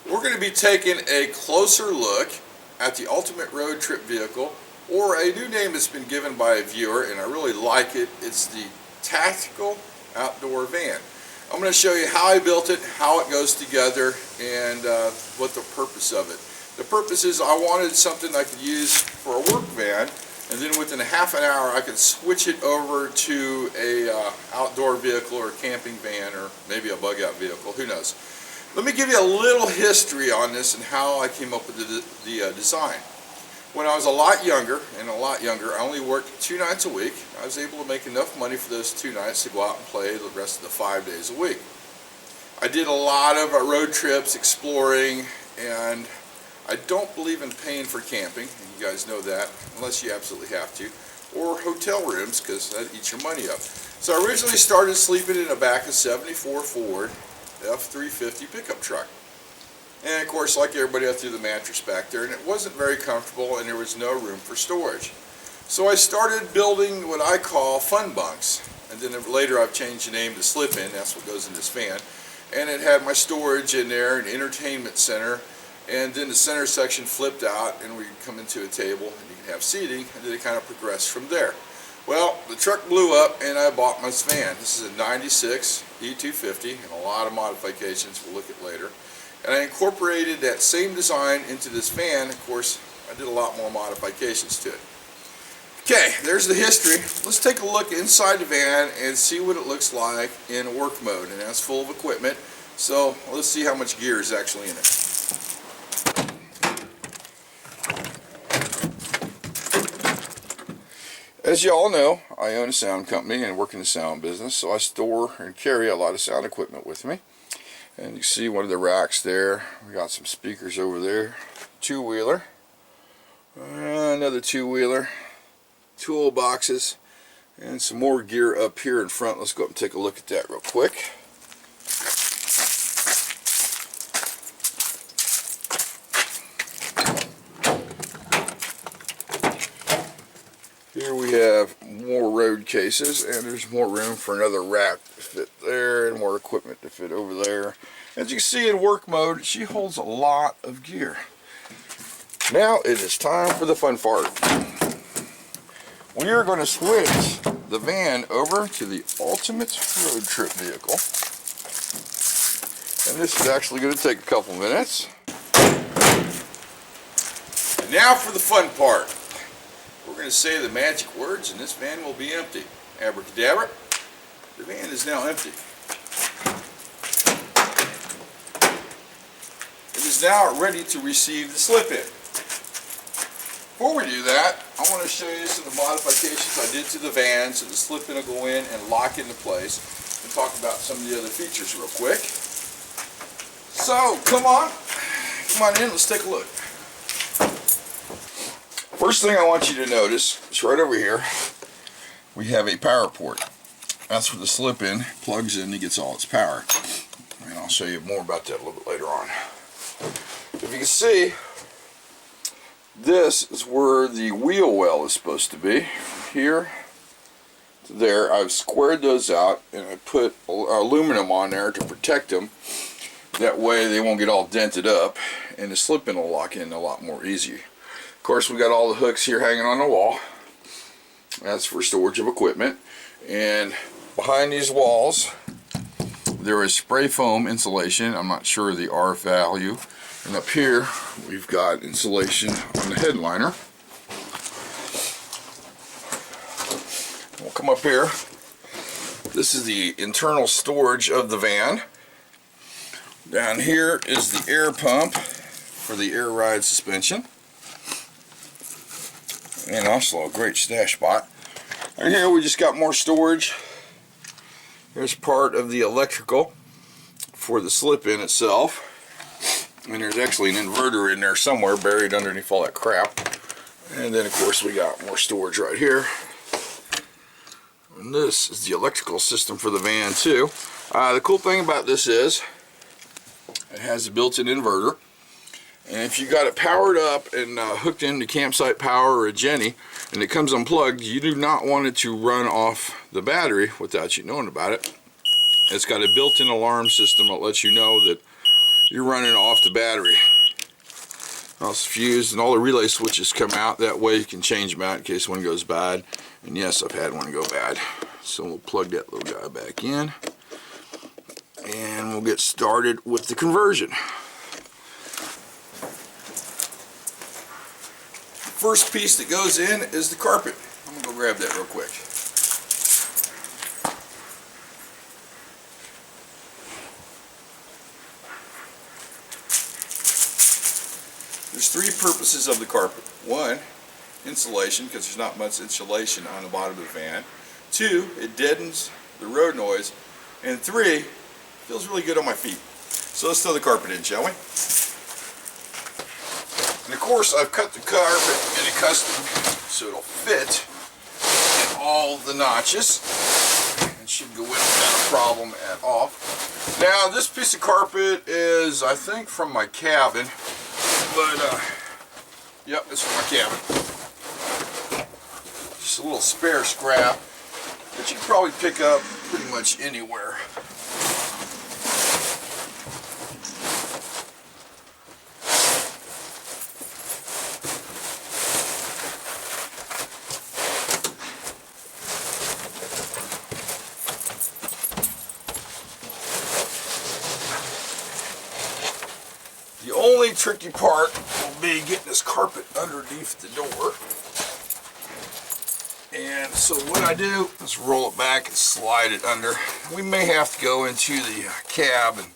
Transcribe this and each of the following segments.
We're going to be taking a closer look at the ultimate road trip vehicle, or a new name that's been given by a viewer, and I really like it. It's the Tactical Outdoor Van. I'm going to show you how I built it, how it goes together, and what the purpose of it. The purpose is I wanted something I could use for a work van, and then within a half an hour I could switch it over to a outdoor vehicle or a camping van, or maybe a bug out vehicle, who knows. Let me give you a little history on this and how I came up with the design. When I was a lot younger, I only worked 2 nights a week. I was able to make enough money for those 2 nights to go out and play the rest of the 5 days a week. I did a lot of road trips, exploring, and I don't believe in paying for camping, and you guys know that, unless you absolutely have to, or hotel rooms, because that eats your money up. So I originally started sleeping in the back of a 74 Ford F350 pickup truck. And of course, like everybody, I threw the mattress back there, and it wasn't very comfortable, and there was no room for storage. So I started building what I call fun bunks, and then later I've changed the name to slip in. That's what goes in this van. And it had my storage in there, an entertainment center, and then the center section flipped out, and we could come into a table, and you can have seating, and then it kind of progressed from there. Well, the truck blew up, and I bought my van. This is a 96 E250, and a lot of modifications we'll look at later. And I incorporated that same design into this van. Of course, I did a lot more modifications to it. Okay, there's the history. Let's take a look inside the van and see what it looks like in work mode. And that's full of equipment. So let's see how much gear is actually in it. As you all know, I own a sound company and work in the sound business, so I store and carry a lot of sound equipment with me. And you see one of the racks there. We got some speakers over there, two-wheeler, another two-wheeler, toolboxes, and some more gear up here in front. Let's go up and take a look at that real quick. Here we have more road cases, and there's more room for another rack to fit there, and more equipment to fit over there. As you can see in work mode, she holds a lot of gear. Now it is time for the fun part. We are going to switch the van over to the ultimate road trip vehicle. And this is actually going to take a couple minutes. And now for the fun part. We're going to say the magic words, and this van will be empty. Abracadabra. The van is now empty. It is now ready to receive the slip-in. Before we do that, I want to show you some of the modifications I did to the van so the slip-in will go in and lock into place, and talk about some of the other features real quick. So, come on in, let's take a look. First thing I want you to notice is right over here we have a power port. That's where the slip-in plugs in and gets all its power. And I'll show you more about that a little bit later on. If you can see, this is where the wheel well is supposed to be. From here to there, I've squared those out and I put aluminum on there to protect them. That way they won't get all dented up, and the slip-in will lock in a lot more easier. Of course, we got all the hooks here hanging on the wall. That's for storage of equipment. And behind these walls there is spray foam insulation. I'm not sure of the R value. And up here we've got insulation on the headliner. We'll come up here. This is the internal storage of the van. Down here is the air pump for the air ride suspension. And also a great stash spot. Right here we just got more storage. Here's part of the electrical for the slip-in itself. And there's actually an inverter in there somewhere buried underneath all that crap. And then of course we got more storage right here. And this is the electrical system for the van too. The cool thing about this is it has a built-in inverter. And if you got it powered up and hooked into campsite power or a Jenny, and it comes unplugged, you do not want it to run off the battery without you knowing about it. It's got a built-in alarm system that lets you know that you're running off the battery. Now it's fused and all the relay switches come out. That way you can change them out in case one goes bad. And yes, I've had one go bad. So we'll plug that little guy back in. And we'll get started with the conversion. First piece that goes in is the carpet. I'm going to go grab that real quick. There's three purposes of the carpet. One, insulation, because there's not much insulation on the bottom of the van. Two, it deadens the road noise. And three, feels really good on my feet. So let's throw the carpet in, shall we? And of course, I've cut the carpet in a custom so it'll fit in all the notches. It should go in without a problem at all. Now, this piece of carpet is, I think, from my cabin. But, yep, it's from my cabin. Just a little spare scrap that you can probably pick up pretty much anywhere. The only tricky part will be getting this carpet underneath the door. And so what I do is roll it back and slide it under. We may have to go into the cab and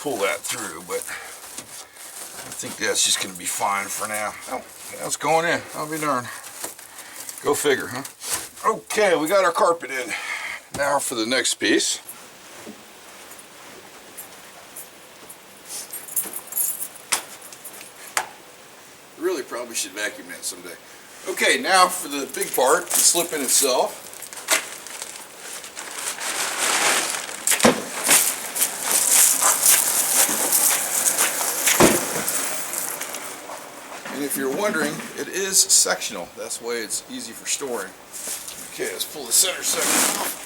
pull that through, but I think that's just going to be fine for now. Oh, that's going in. I'll be darned. Go figure, huh? Okay, we got our carpet in. Now for the next piece. Really probably should vacuum that someday. Okay, now for the big part, the slip in itself. And if you're wondering, it is sectional. That's why it's easy for storing. Okay, let's pull the center section off.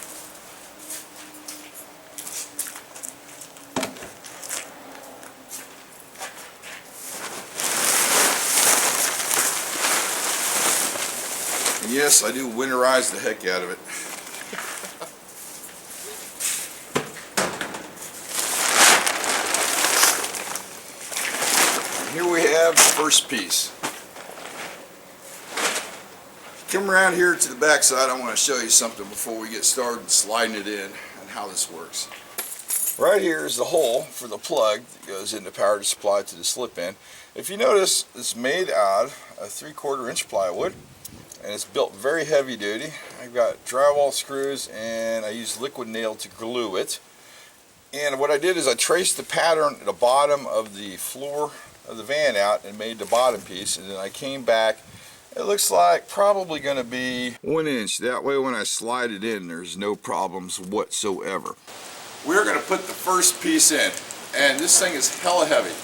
And yes, I do winterize the heck out of it. And here we have the first piece. Come around here to the back side, I want to show you something before we get started sliding it in and how this works. Right here is the hole for the plug that goes into power supply to the slip in. If you notice, it's made out of 3/4 inch plywood. And it's built very heavy duty. I've got drywall screws and I used liquid nail to glue it. And what I did is I traced the pattern at the bottom of the floor of the van out and made the bottom piece, and then I came back. It looks like probably going to be 1 inch. That way when I slide it in, there's no problems whatsoever. We're going to put the first piece in, and this thing is hella heavy.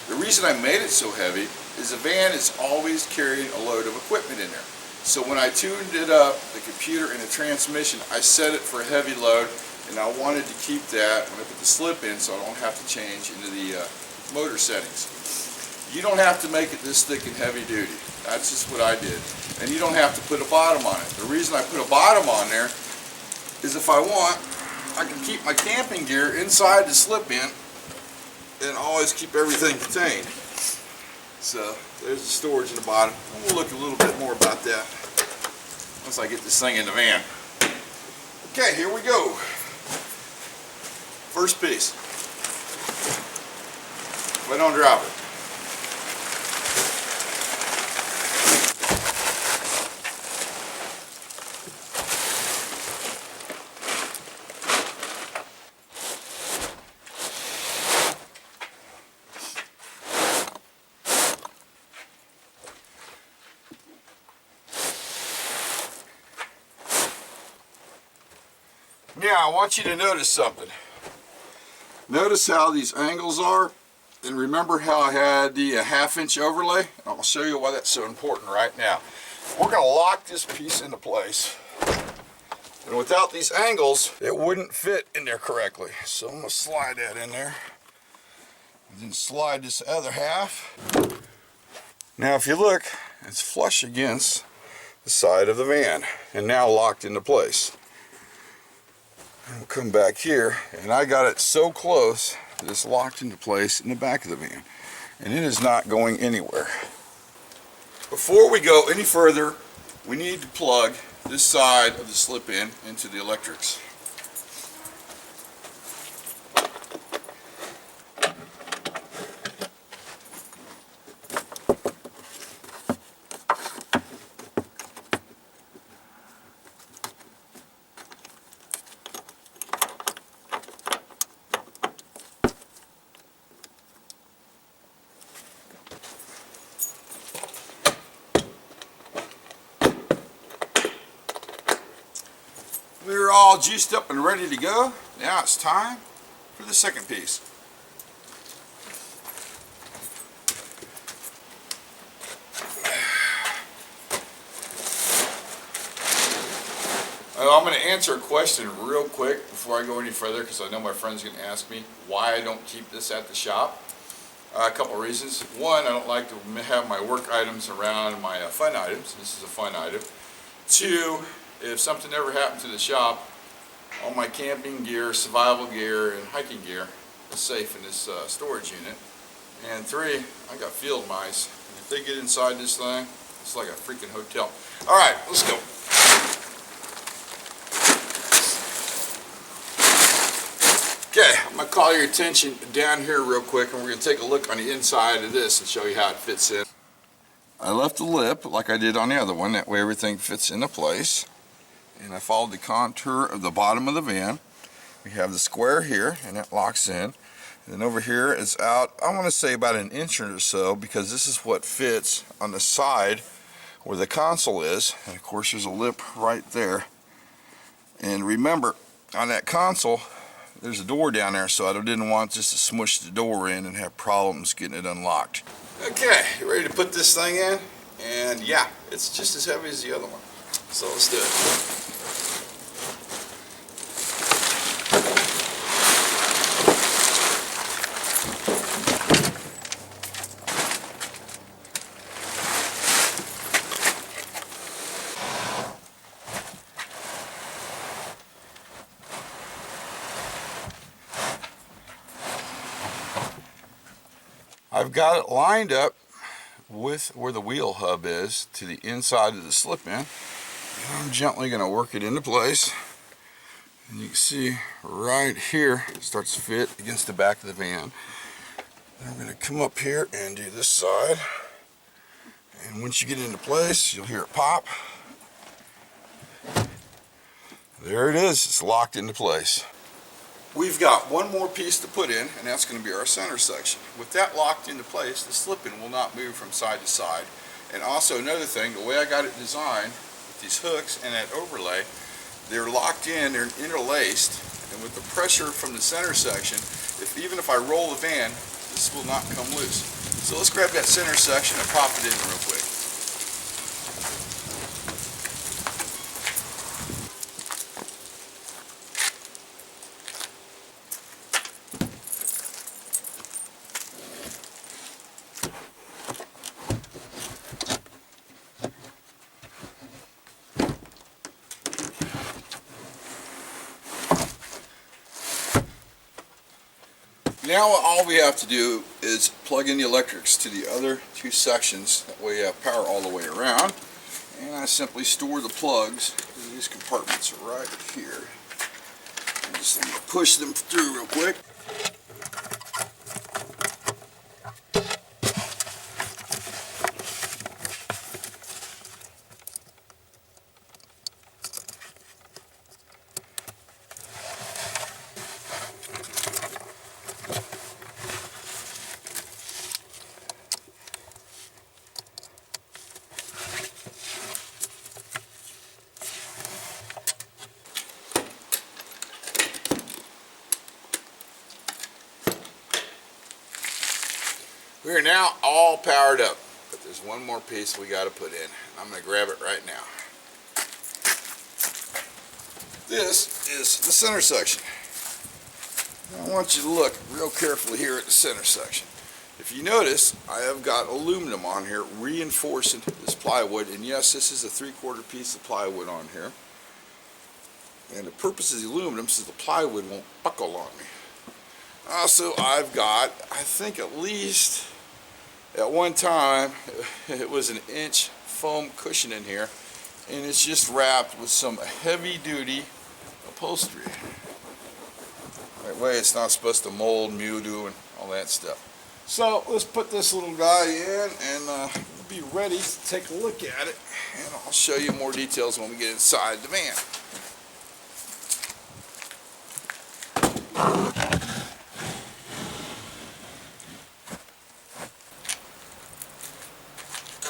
The reason I made it so heavy is the van is always carrying a load of equipment in there. So when I tuned it up, the computer and the transmission, I set it for a heavy load, and I wanted to keep that when I put the slip in so I don't have to change into the motor settings. You don't have to make it this thick and heavy duty. That's just what I did. And you don't have to put a bottom on it. The reason I put a bottom on there is if I want, I can keep my camping gear inside the slip in and always keep everything contained. So there's the storage in the bottom. We'll look a little bit more about that once I get this thing in the van. Okay, here we go. First piece. If I don't drop it. Now I want you to notice something. Notice how these angles are, and remember how I had the 1/2 inch overlay? I'll show you why that's so important right now. We're going to lock this piece into place, and without these angles it wouldn't fit in there correctly. So I'm going to slide that in there, Then slide this other half. Now if you look, it's flush against the side of the van and now locked into place. We'll come back here, and I got it so close that it's locked into place in the back of the van, and it is not going anywhere. Before we go any further, we need to plug this side of the slip-in into the electrics. We're all juiced up and ready to go. Now it's time for the second piece. I'm going to answer a question real quick before I go any further, because I know my friend's going to ask me why I don't keep this at the shop. A couple of reasons. One, I don't like to have my work items around my fun items. This is a fun item. Two, if something ever happened to the shop, all my camping gear, survival gear, and hiking gear is safe in this storage unit. And three, I got field mice. And if they get inside this thing, it's like a freaking hotel. All right, let's go. Okay, I'm going to call your attention down here real quick, and we're going to take a look on the inside of this and show you how it fits in. I left the lip like I did on the other one, that way everything fits into place. And I followed the contour of the bottom of the van. We have the square here, and that locks in. And then over here is out, I want to say about an inch or so, because this is what fits on the side where the console is. And of course there's a lip right there. And remember, on that console, there's a door down there, so I didn't want just to smush the door in and have problems getting it unlocked. Okay, you ready to put this thing in? And yeah, it's just as heavy as the other one. So let's do it. I've got it lined up with where the wheel hub is to the inside of the slip-in. I'm gently going to work it into place. And you can see right here it starts to fit against the back of the van. I'm going to come up here and do this side. And once you get into place, you'll hear it pop. There it is. It's locked into place. We've got one more piece to put in, and that's going to be our center section. With that locked into place, the slip-in will not move from side to side. And also another thing, the way I got it designed with these hooks and that overlay, they're locked in, they're interlaced, and with the pressure from the center section, even if I roll the van, this will not come loose. So let's grab that center section and pop it in real quick. Now all we have to do is plug in the electrics to the other two sections. That way you have power all the way around. And I simply store the plugs in these compartments right here. And just push them through real quick. We are now all powered up, but there's one more piece we got to put in. I'm going to grab it right now. This is the center section. I want you to look real carefully here at the center section. If you notice, I have got aluminum on here reinforcing this plywood, and yes, this is a 3/4 piece of plywood on here. And the purpose of the aluminum is so the plywood won't buckle on me. Also, I've got, I think at least at one time, it was an inch foam cushion in here, and it's just wrapped with some heavy-duty upholstery. That way it's not supposed to mold, mildew, and all that stuff. So let's put this little guy in and be ready to take a look at it, and I'll show you more details when we get inside the van.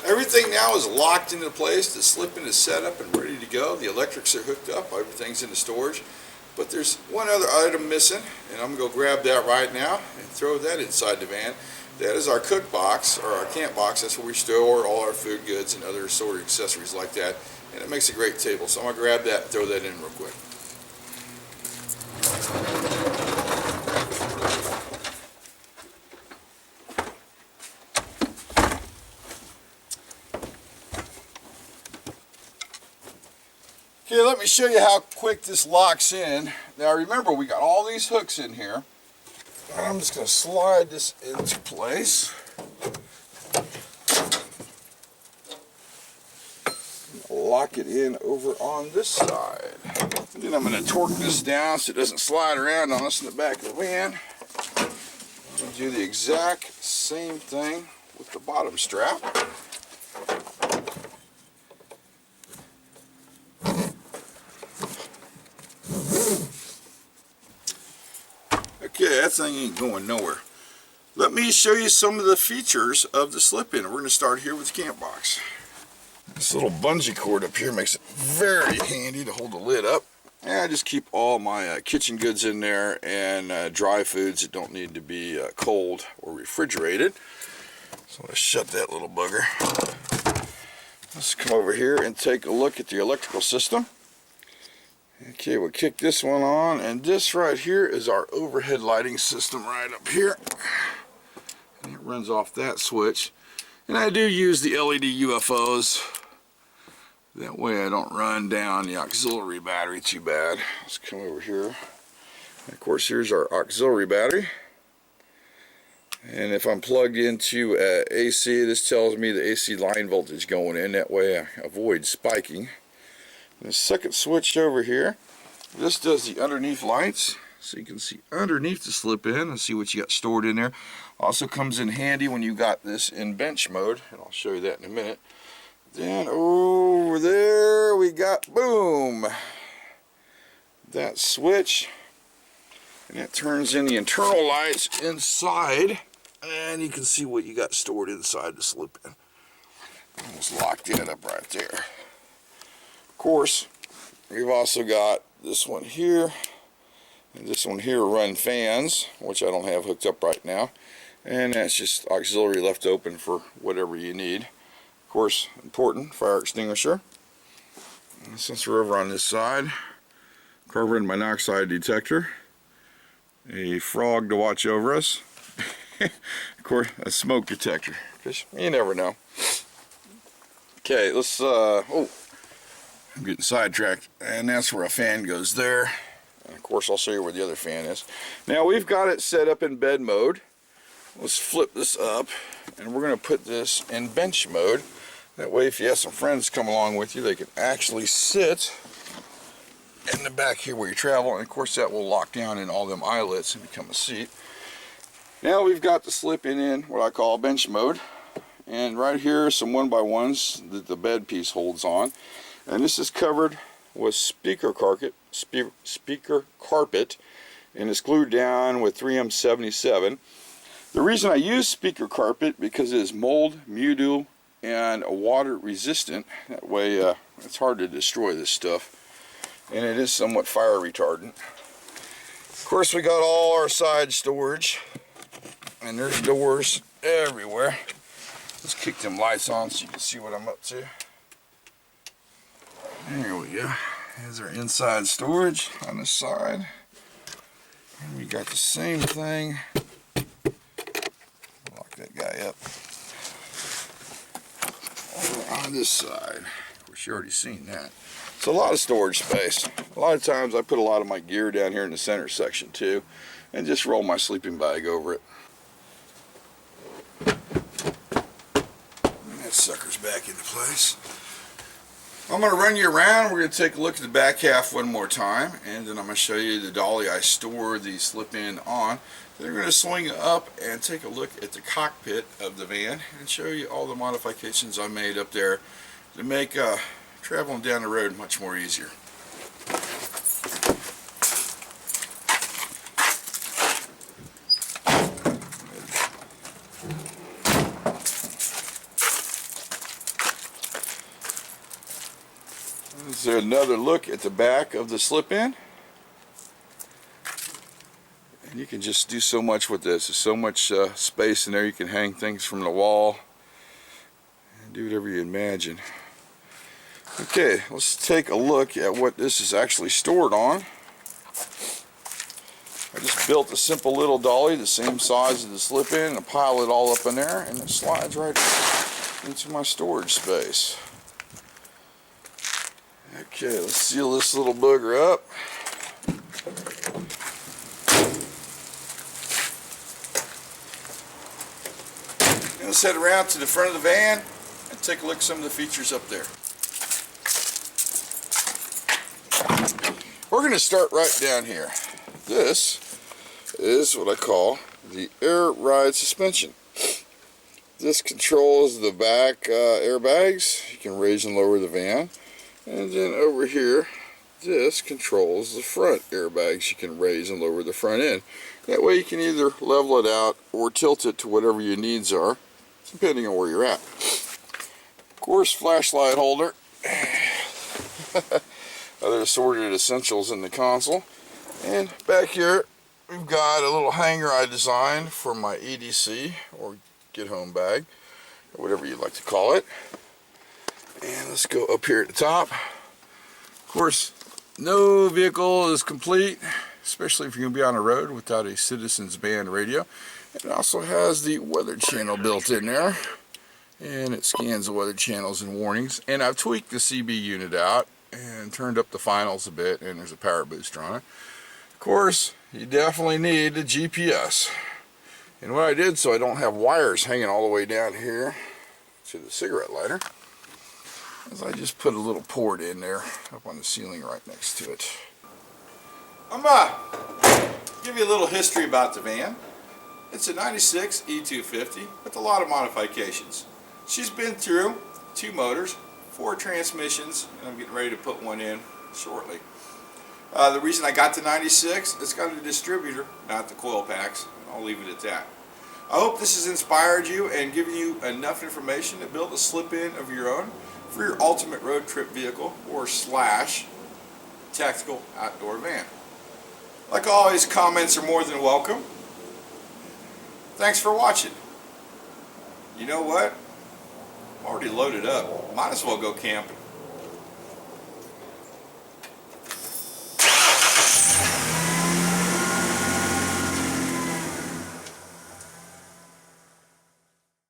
Everything now is locked into place. The slip-in is set up and ready to go. The electrics are hooked up. Everything's in the storage. But there's one other item missing, and I'm going to go grab that right now and throw that inside the van. That is our cook box, or our camp box. That's where we store all our food goods and other assorted accessories like that. And it makes a great table. So I'm going to grab that and throw that in real quick. Okay, let me show you how quick this locks in. Now remember, we got all these hooks in here. I'm just going to slide this into place. Lock it in over on this side. And then I'm going to torque this down so it doesn't slide around on us in the back of the van. And do the exact same thing with the bottom strap. Okay, that thing ain't going nowhere. Let me show you some of the features of the slip-in. We're going to start here with the camp box. This little bungee cord up here makes it very handy to hold the lid up. And I just keep all my kitchen goods in there and dry foods that don't need to be cold or refrigerated. So let's shut that little bugger. Let's come over here and take a look at the electrical system. Okay, we'll kick this one on, and this right here is our overhead lighting system right up here. And it runs off that switch. And I do use the LED UFOs. That way I don't run down the auxiliary battery too bad. Let's come over here. And of course, here's our auxiliary battery. And if I'm plugged into AC, this tells me the AC line voltage going in. That way I avoid spiking. The second switch over here, this does the underneath lights, so you can see underneath the slip-in and see what you got stored in there. Also comes in handy when you got this in bench mode, and I'll show you that in a minute. Then over there we got, boom, that switch, and that turns in the internal lights inside, and you can see what you got stored inside the slip-in. Almost locked it up right there. Of course, we've also got this one here, and this one here run fans, which I don't have hooked up right now, and that's just auxiliary left open for whatever you need. Of course, important, fire extinguisher. And since we're over on this side, carbon monoxide detector, a frog to watch over us, of course, a smoke detector, because you never know. Okay, let's, I'm getting sidetracked, and that's where a fan goes there. And of course, I'll show you where the other fan is. Now we've got it set up in bed mode. Let's flip this up, and we're going to put this in bench mode. That way, if you have some friends come along with you, they can actually sit in the back here where you travel. And of course, that will lock down in all them eyelets and become a seat. Now we've got the slip in what I call bench mode. And right here are some 1x1s that the bed piece holds on. And this is covered with speaker carpet, and it's glued down with 3M77. The reason I use speaker carpet because it is mold, mildew, and water resistant. That way it's hard to destroy this stuff, and it is somewhat fire retardant. Of course, we got all our side storage, and there's doors everywhere. Let's kick them lights on so you can see what I'm up to. There we go. Here's our inside storage on the side. And we got the same thing. Lock that guy up. Over on this side. Of course, you already seen that. It's a lot of storage space. A lot of times I put a lot of my gear down here in the center section too, and just roll my sleeping bag over it. And that sucker's back into place. I'm going to run you around. We're going to take a look at the back half one more time, and then I'm going to show you the dolly I store the slip-in on. Then we're going to swing up and take a look at the cockpit of the van and show you all the modifications I made up there to make traveling down the road much more easier. This is another look at the back of the slip-in. And you can just do so much with this. There's so much space in there. You can hang things from the wall and do whatever you imagine. Okay, let's take a look at what this is actually stored on. I just built a simple little dolly the same size as the slip-in and pile it all up in there, and it slides right into my storage space. Okay, let's seal this little booger up. And let's head around to the front of the van and take a look at some of the features up there. We're going to start right down here. This is what I call the air ride suspension. This controls the back airbags. You can raise and lower the van. And then over here, this controls the front airbags. You can raise and lower the front end. That way you can either level it out or tilt it to whatever your needs are, depending on where you're at. Of course, flashlight holder. Other assorted essentials in the console. And back here, we've got a little hanger I designed for my EDC, or get home bag, or whatever you'd like to call it. And let's go up here at the top. Of course, no vehicle is complete, especially if you're going to be on a road without a Citizens band radio. It also has the weather channel built in there, and it scans the weather channels and warnings. And I've tweaked the CB unit out and turned up the finals a bit, and there's a power booster on it. Of course, you definitely need a GPS. And what I did, so I don't have wires hanging all the way down here to the cigarette lighter, is I just put a little port in there up on the ceiling right next to it. I'm going to give you a little history about the van. It's a 96 E250 with a lot of modifications. She's been through 2 motors, 4 transmissions, and I'm getting ready to put one in shortly. The reason I got the 96, it's got a distributor, not the coil packs. I'll leave it at that. I hope this has inspired you and given you enough information to build a slip-in of your own for your ultimate road trip vehicle or / tactical outdoor van. Like always, comments are more than welcome. Thanks for watching. You know what? I'm already loaded up. Might as well go camping.